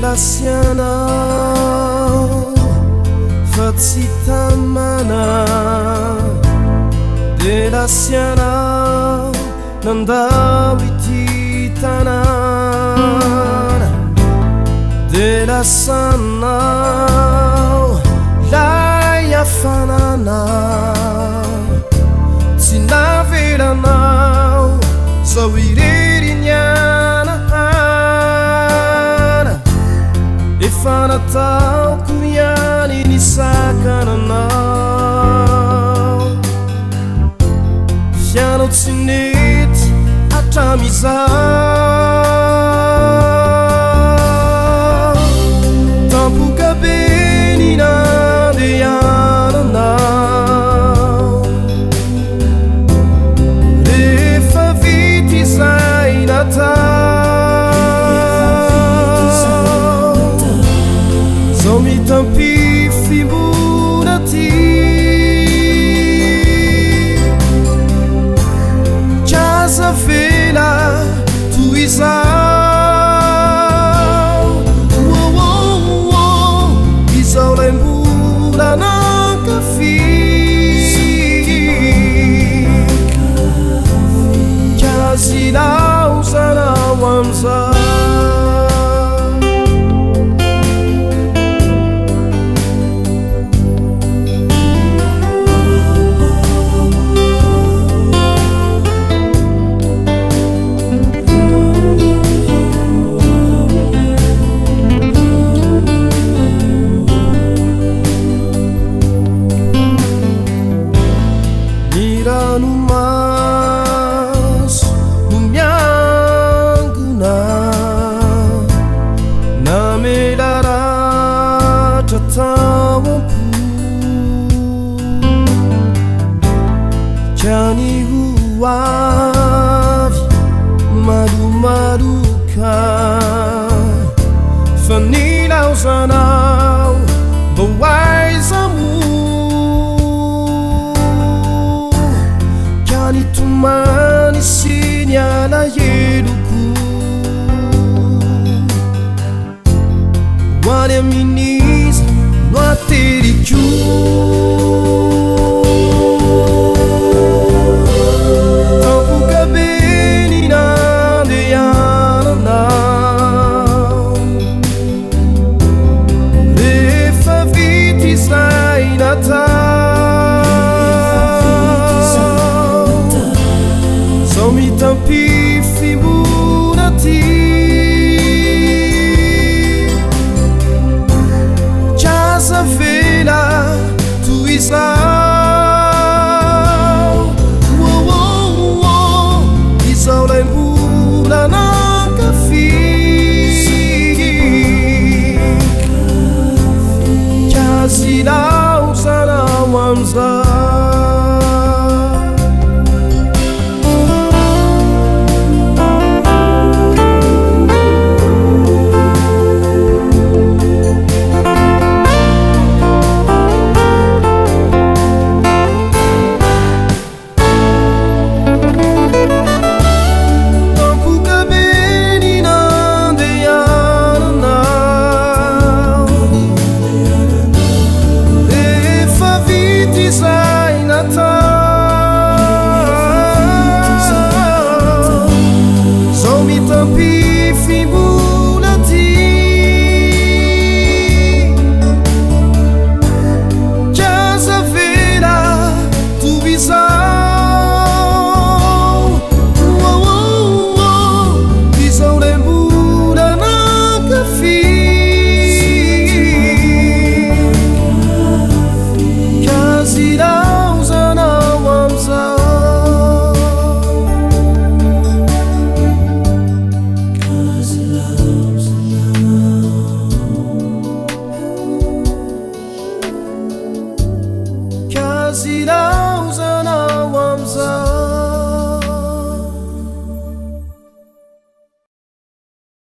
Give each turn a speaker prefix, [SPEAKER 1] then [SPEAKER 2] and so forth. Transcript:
[SPEAKER 1] Delasianao fa tsy tamana, Delasianao nandao ity tanàna, Delasanao lay afanana, tsy navelanao zao ireriny anahana, efa nataoko ihany ny sakananao, fianao tsy nety hatramizao, tampoka be ny nandehananao, rehefa vita izay natao, zao mitampifimona ty kaza vela toy izao, izao lay mbola nankafy, kazy laozanao amizao. No maso no miangona, namelaratra tao am-po, ka ny hoavy malomaloka, fa nilaozanao mba hoaiza mo, nitomany sy ny alahelo-ko ho any amin'izy no ateriko, tampoka be ny nandehananao, rehefa vita izay natao, zao mitampifimona ty kaza vela toy izao, izao lay mbola nankafy, kazy laozanao amizao. Mitampifimona ty kaza vela toy izao, izao lay mbola nankafy, kazy laozanao amizao. Cause it all